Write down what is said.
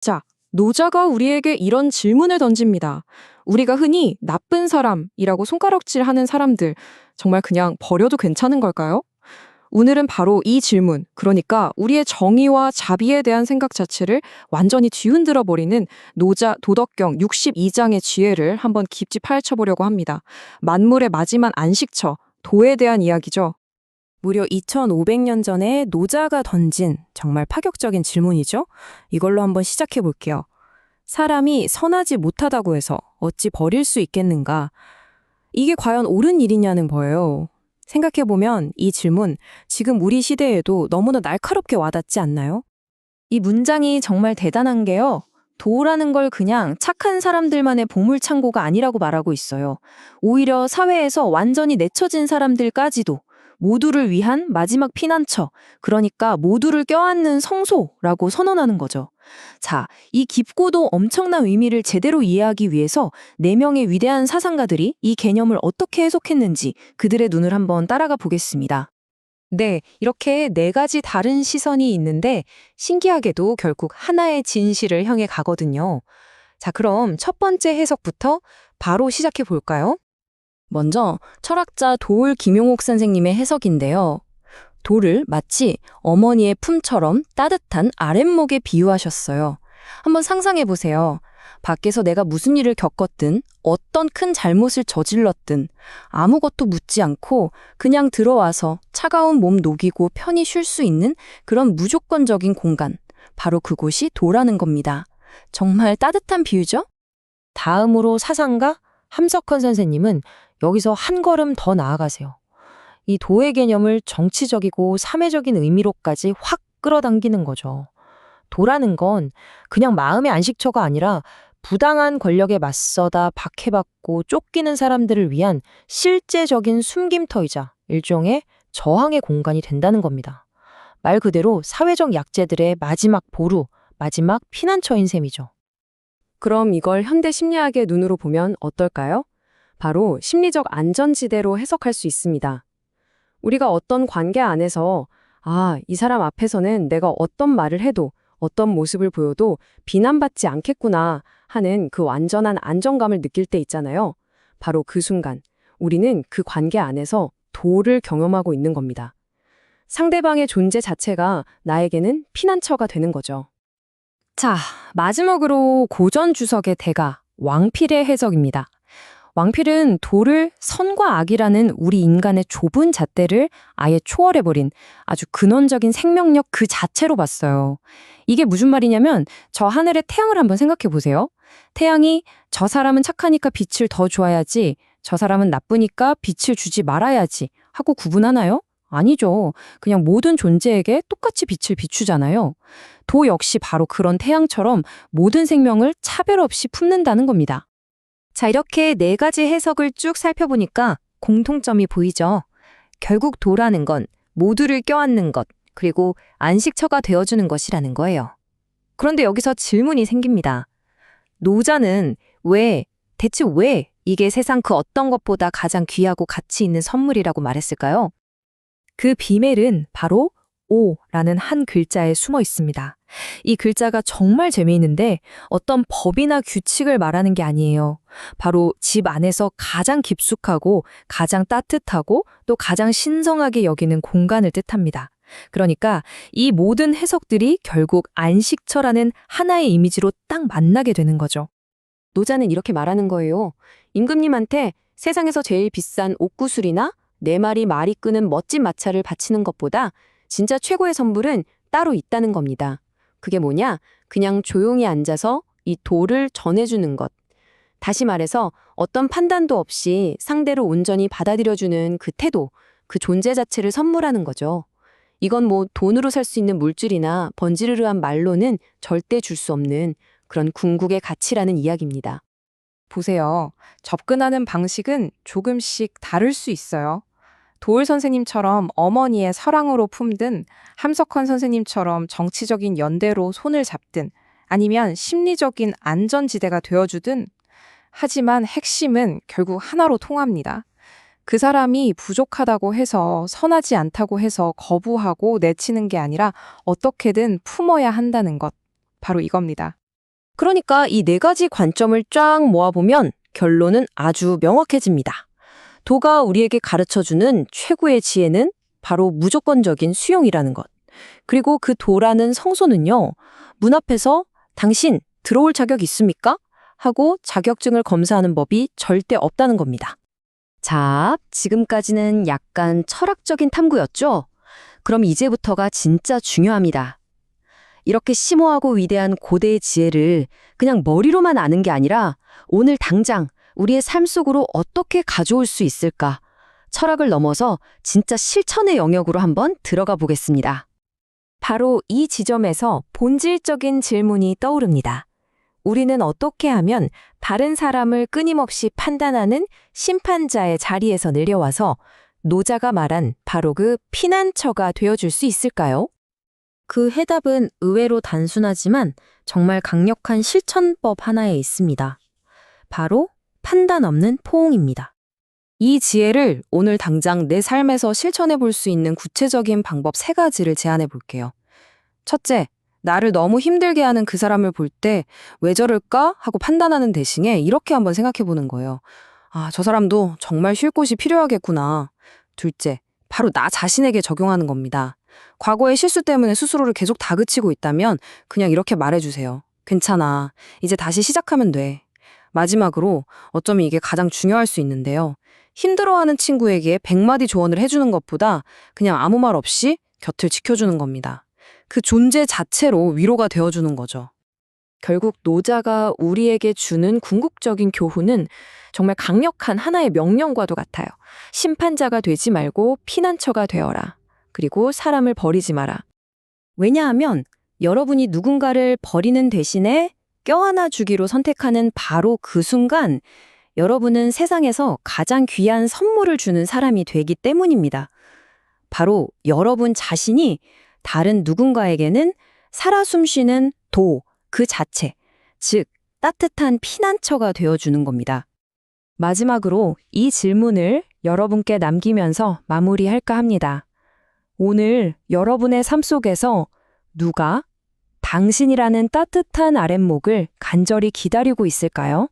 자, 노자가 우리에게 이런 질문을 던집니다. 우리가 흔히 나쁜 사람이라고 손가락질하는 사람들, 정말 그냥 버려도 괜찮은 걸까요? 오늘은 바로 이 질문, 그러니까 우리의 정의와 자비에 대한 생각 자체를 완전히 뒤흔들어 버리는 노자 도덕경 62장의 지혜를 한번 깊이 파헤쳐 보려고 합니다. 만물의 마지막 안식처, 도에 대한 이야기죠. 무려 2500년 전에 노자가 던진 정말 파격적인 질문이죠. 이걸로 한번 시작해 볼게요. 사람이 선하지 못하다고 해서 어찌 버릴 수 있겠는가? 이게 과연 옳은 일이냐는 거예요. 생각해보면 이 질문 지금 우리 시대에도 너무나 날카롭게 와닿지 않나요? 이 문장이 정말 대단한 게요. 도라는 걸 그냥 착한 사람들만의 보물창고가 아니라고 말하고 있어요. 오히려 사회에서 완전히 내쳐진 사람들까지도 모두를 위한 마지막 피난처, 그러니까 모두를 껴안는 성소라고 선언하는 거죠. 자, 이 깊고도 엄청난 의미를 제대로 이해하기 위해서 4명의 위대한 사상가들이 이 개념을 어떻게 해석했는지 그들의 눈을 한번 따라가 보겠습니다. 네, 이렇게 4가지 다른 시선이 있는데 신기하게도 결국 하나의 진실을 향해 가거든요. 자, 그럼 첫 번째 해석부터 바로 시작해 볼까요? 먼저 철학자 도울 김용옥 선생님의 해석인데요. 돌을 마치 어머니의 품처럼 따뜻한 아랫목에 비유하셨어요. 한번 상상해 보세요. 밖에서 내가 무슨 일을 겪었든 어떤 큰 잘못을 저질렀든 아무것도 묻지 않고 그냥 들어와서 차가운 몸 녹이고 편히 쉴 수 있는 그런 무조건적인 공간. 바로 그곳이 도라는 겁니다. 정말 따뜻한 비유죠? 다음으로 사상가 함석헌 선생님은 여기서 한 걸음 더 나아가세요. 이 도의 개념을 정치적이고 사회적인 의미로까지 확 끌어당기는 거죠. 도라는 건 그냥 마음의 안식처가 아니라 부당한 권력에 맞서다 박해받고 쫓기는 사람들을 위한 실제적인 숨김터이자 일종의 저항의 공간이 된다는 겁니다. 말 그대로 사회적 약재들의 마지막 보루, 마지막 피난처인 셈이죠. 그럼 이걸 현대 심리학의 눈으로 보면 어떨까요? 바로 심리적 안전지대로 해석할 수 있습니다. 우리가 어떤 관계 안에서 이 사람 앞에서는 내가 어떤 말을 해도 어떤 모습을 보여도 비난받지 않겠구나 하는 그 완전한 안정감을 느낄 때 있잖아요. 바로 그 순간 우리는 그 관계 안에서 도를 경험하고 있는 겁니다. 상대방의 존재 자체가 나에게는 피난처가 되는 거죠. 자, 마지막으로 고전 주석의 대가 왕필의 해석입니다. 왕필은 도를 선과 악이라는 우리 인간의 좁은 잣대를 아예 초월해버린 아주 근원적인 생명력 그 자체로 봤어요. 이게 무슨 말이냐면 저 하늘의 태양을 한번 생각해 보세요. 태양이 저 사람은 착하니까 빛을 더 줘야지, 저 사람은 나쁘니까 빛을 주지 말아야지 하고 구분하나요? 아니죠. 그냥 모든 존재에게 똑같이 빛을 비추잖아요. 도 역시 바로 그런 태양처럼 모든 생명을 차별 없이 품는다는 겁니다. 자, 이렇게 4가지 해석을 쭉 살펴보니까 공통점이 보이죠. 결국 도라는 건 모두를 껴안는 것, 그리고 안식처가 되어주는 것이라는 거예요. 그런데 여기서 질문이 생깁니다. 노자는 대체 왜 이게 세상 그 어떤 것보다 가장 귀하고 가치 있는 선물이라고 말했을까요? 그 비밀은 바로 오라는 한 글자에 숨어 있습니다. 이 글자가 정말 재미있는데 어떤 법이나 규칙을 말하는 게 아니에요. 바로 집 안에서 가장 깊숙하고 가장 따뜻하고 또 가장 신성하게 여기는 공간을 뜻합니다. 그러니까 이 모든 해석들이 결국 안식처라는 하나의 이미지로 딱 만나게 되는 거죠. 노자는 이렇게 말하는 거예요. 임금님한테 세상에서 제일 비싼 옥구슬이나 4마리 말이 끄는 멋진 마차를 바치는 것보다 진짜 최고의 선물은 따로 있다는 겁니다. 그게 뭐냐? 그냥 조용히 앉아서 이 도를 전해주는 것. 다시 말해서 어떤 판단도 없이 상대를 온전히 받아들여주는 그 태도, 그 존재 자체를 선물하는 거죠. 이건 뭐 돈으로 살 수 있는 물질이나 번지르르한 말로는 절대 줄 수 없는 그런 궁극의 가치라는 이야기입니다. 보세요. 접근하는 방식은 조금씩 다를 수 있어요. 도울 선생님처럼 어머니의 사랑으로 품든 함석헌 선생님처럼 정치적인 연대로 손을 잡든 아니면 심리적인 안전지대가 되어주든 하지만 핵심은 결국 하나로 통합니다. 그 사람이 부족하다고 해서 선하지 않다고 해서 거부하고 내치는 게 아니라 어떻게든 품어야 한다는 것. 바로 이겁니다. 그러니까 이 네 가지 관점을 쫙 모아보면 결론은 아주 명확해집니다. 도가 우리에게 가르쳐주는 최고의 지혜는 바로 무조건적인 수용이라는 것. 그리고 그 도라는 성소는요, 문 앞에서 당신 들어올 자격 있습니까? 하고 자격증을 검사하는 법이 절대 없다는 겁니다. 자, 지금까지는 약간 철학적인 탐구였죠? 그럼 이제부터가 진짜 중요합니다. 이렇게 심오하고 위대한 고대의 지혜를 그냥 머리로만 아는 게 아니라 오늘 당장 우리의 삶 속으로 어떻게 가져올 수 있을까? 철학을 넘어서 진짜 실천의 영역으로 한번 들어가 보겠습니다. 바로 이 지점에서 본질적인 질문이 떠오릅니다. 우리는 어떻게 하면 다른 사람을 끊임없이 판단하는 심판자의 자리에서 내려와서 노자가 말한 바로 그 피난처가 되어줄 수 있을까요? 그 해답은 의외로 단순하지만 정말 강력한 실천법 하나에 있습니다. 바로 판단 없는 포옹입니다. 이 지혜를 오늘 당장 내 삶에서 실천해 볼 수 있는 구체적인 방법 3가지를 제안해 볼게요. 첫째, 나를 너무 힘들게 하는 그 사람을 볼 때 왜 저럴까 하고 판단하는 대신에 이렇게 한번 생각해 보는 거예요. 아, 저 사람도 정말 쉴 곳이 필요하겠구나. 둘째, 바로 나 자신에게 적용하는 겁니다. 과거의 실수 때문에 스스로를 계속 다그치고 있다면 그냥 이렇게 말해주세요. 괜찮아. 이제 다시 시작하면 돼. 마지막으로 어쩌면 이게 가장 중요할 수 있는데요. 힘들어하는 친구에게 100마디 조언을 해주는 것보다 그냥 아무 말 없이 곁을 지켜주는 겁니다. 그 존재 자체로 위로가 되어주는 거죠. 결국 노자가 우리에게 주는 궁극적인 교훈은 정말 강력한 하나의 명령과도 같아요. 심판자가 되지 말고 피난처가 되어라. 그리고 사람을 버리지 마라. 왜냐하면 여러분이 누군가를 버리는 대신에 껴안아 주기로 선택하는 바로 그 순간 여러분은 세상에서 가장 귀한 선물을 주는 사람이 되기 때문입니다. 바로 여러분 자신이 다른 누군가에게는 살아 숨쉬는 도, 그 자체, 즉 따뜻한 피난처가 되어주는 겁니다. 마지막으로 이 질문을 여러분께 남기면서 마무리할까 합니다. 오늘 여러분의 삶 속에서 누가 당신이라는 따뜻한 아랫목을 간절히 기다리고 있을까요?